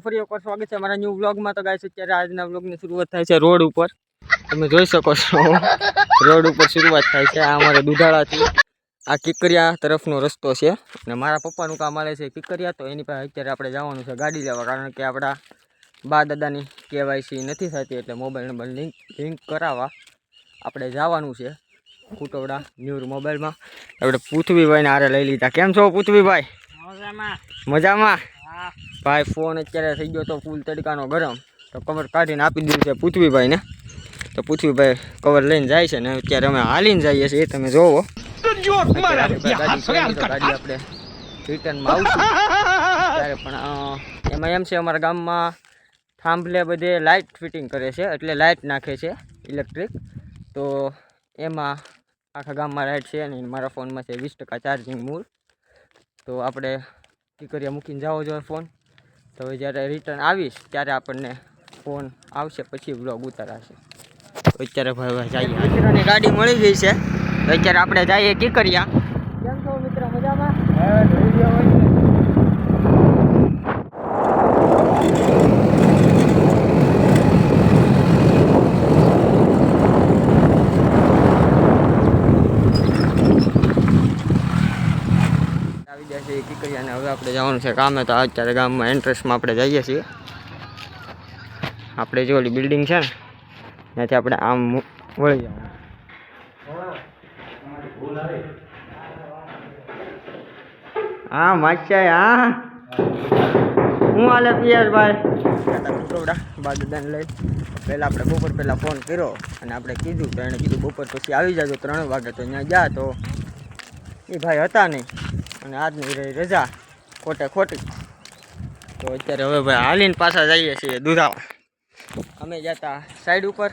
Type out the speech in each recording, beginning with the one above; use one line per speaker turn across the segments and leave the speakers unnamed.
ફરી એકવાર સ્વાગત છે અમારા ન્યૂ વ્લોગમાં। તો ગાઈસ અત્યારે આજના વ્લોગની શરૂઆત થાય છે રોડ ઉપર, તમે જોઈ શકો છો રોડ ઉપર શરૂઆત થાય છે। આ અમારે દુધાળાથી આ કિકરિયા તરફનો રસ્તો છે અને મારા પપ્પાનું કામ આલે છે કિકરિયા, તો એની પાસે અત્યારે આપણે જવાનું છે ગાડી લેવા, કારણ કે આપણા બા દાદાની કેવાયસી નથી થતી એટલે મોબાઈલ નંબર લિંક કરાવવા આપણે જવાનું છે કુટોડા ન્યૂ મોબાઈલમાં। આપણે પૃથ્વીભાઈને આરે લઈ લીધા। કેમ છો પૃથ્વીભાઈ? મજામાં ભાઈ। ફોન અત્યારે થઈ ગયો તો ફૂલ તડકાનો ગરમ, તો કવર કાઢીને આપી દીધું છે પૃથ્વીભાઈને। તો પૃથ્વીભાઈ કવર લઈને જાય છે ને અત્યારે અમે હાલીને જઈએ છીએ, તમે જોવો ગાડી આપણે રિટર્નમાં આવશું ત્યારે। પણ એમાં એમ છે અમારા ગામમાં થાંભલે બધે લાઇટ ફિટિંગ કરે છે, એટલે લાઇટ નાખે છે ઇલેક્ટ્રિક, તો એમાં આખા ગામમાં લાઇટ છે ને મારા ફોનમાં છે 20% ચાર્જિંગ મૂળ। તો આપણે કિકરિયા મૂકીને જાવો જોઈએ ફોન, તો જ્યારે રિટર્ન આવીશ ત્યારે આપણને ફોન આવશે પછી વ્લોગ ઉતારાશે। તો અત્યારે ભાઈ જઈએ, મિત્રની ગાડી મળી ગઈ છે, તો અત્યારે આપણે જઈએ કિકરિયા। કેમ છો મિત્ર? મજામાં? કિકરિયાને હવે આપણે જવાનું છે કામે, તો અત્યારે ગામમાં એન્ટ્રન્સમાં આપણે જઈએ છીએ। આપણે જે ઓલી બિલ્ડિંગ છે ને ત્યાંથી આપણે આમ વળી જવાનું। હા માચ્યા, હા હું હાલે પિયરભાઈ? કુટોડા બા દાદાને લઈ પહેલાં આપણે બપોર પહેલાં ફોન કર્યો અને આપણે કીધું, તો એણે કીધું બપોર પછી આવી જાજો 3 વાગે। તો ત્યાં ગયા તો એ ભાઈ હતા નહીં અને આજની રહી રજા ખોટે ખોટી। તો અત્યારે હવે ભાઈ હાલીને પાછા જઈએ છીએ દુધાવા। અમે જતા સાઈડ ઉપર,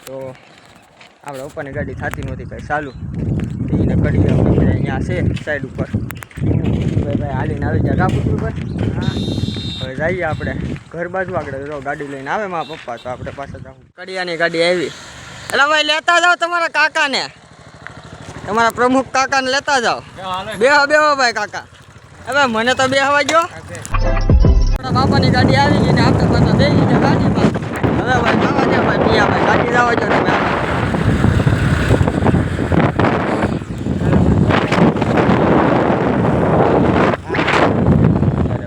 તો આપણે ઉપરની ગાડી થતી નહોતી કંઈ ચાલુ, એને કડી અહીંયા છે સાઈડ ઉપર। ભાઈ હાલીને આવી ગયા કાપુર ઉપર। હા હવે જઈએ આપણે ઘર બાજુ આગળ, જો ગાડી લઈને આવે મારા પપ્પા, તો આપણે પાછા જાઉં। કડિયાની ગાડી આવી, એટલે ભાઈ લેતા જાઓ તમારા કાકાને, તમારા પ્રમુખ કાકાને લેતા જાઓ। બેહો બેહો ભાઈ કાકા, હવે મને તો બેહવા ગયો। બાપાની ગાડી આવી ગઈ ને આપણે પાછા જઈ ગઈ ગાડીમાં। હવે ભાઈ જવા દે ભાઈ પિયા ભાઈ, ગાડી જવા દો તમે।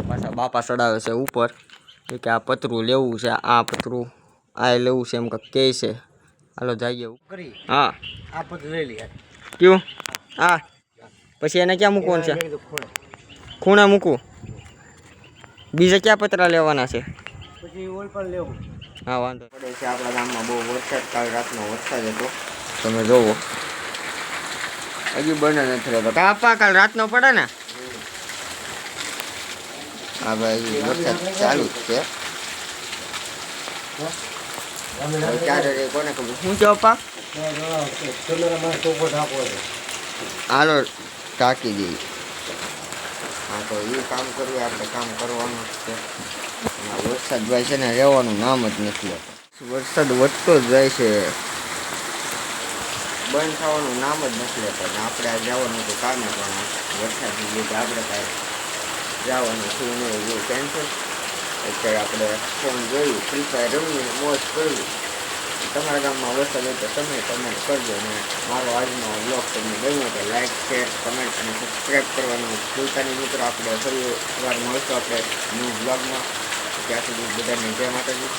પાછા બાપા ચડાવે છે ઉપર કે આ પતરું લેવું છે, આ પતરું આ લેવું છે એમ કંઈક કહે છે। હાલો જઈએ। હા આ પતરું લઈ લઈએ। ક્યું? હા પછી એને ક્યાં મૂકવાનું છે? ખૂણે મૂકવું? બીજા ક્યાં પતરા લેવાના છે? પછી ઓલ પર લેવું। હા વાંધો પડે છે। આપણા ગામમાં બહુ વરસાદ, કાલ રાતનો વરસાદ હતો, તમે જોવો હજી બને નથી રહેતો। કાપા કાલ રાતનો પડે ને? હા ભાઈ વરસાદ ચાલુ જ છે। ક્યારે કોને ખબર શું છે પપ્પા? હાલો ટાંકી દઈએ। હા તો એ કામ કરવું, આપણે કામ કરવાનું જ છે। વરસાદ ભાઈ છે ને રહેવાનું નામ જ નથી લેતો, વરસાદ વધતો જ જાય છે, બંધ થવાનું નામ જ નથી લેતો। ને આપણે આ જવાનું તો કામે, પણ વરસાદની લીધે આપણે કાંઈ જવાનું શું નહીં, એવું કેન્સલ। અત્યારે આપણે ફોન જોયું, ફ્રી ફાયર રમીને મોજ કરવી। તમારા ગામમાં વરસાદ હોય તો તમે કમેન્ટ કરજો, અને મારો આજનો બ્લોગ તમને ગમ્યો તો લાઈક, શેર, કમેન્ટ અને સબસ્ક્રાઈબ કરવાનું ભૂલતા નહીં મિત્રો। આપણે ફરી વાર મળશું આપણે ન્યૂ બ્લોગમાં, ત્યાં સુધી બધાને જય માતાજી।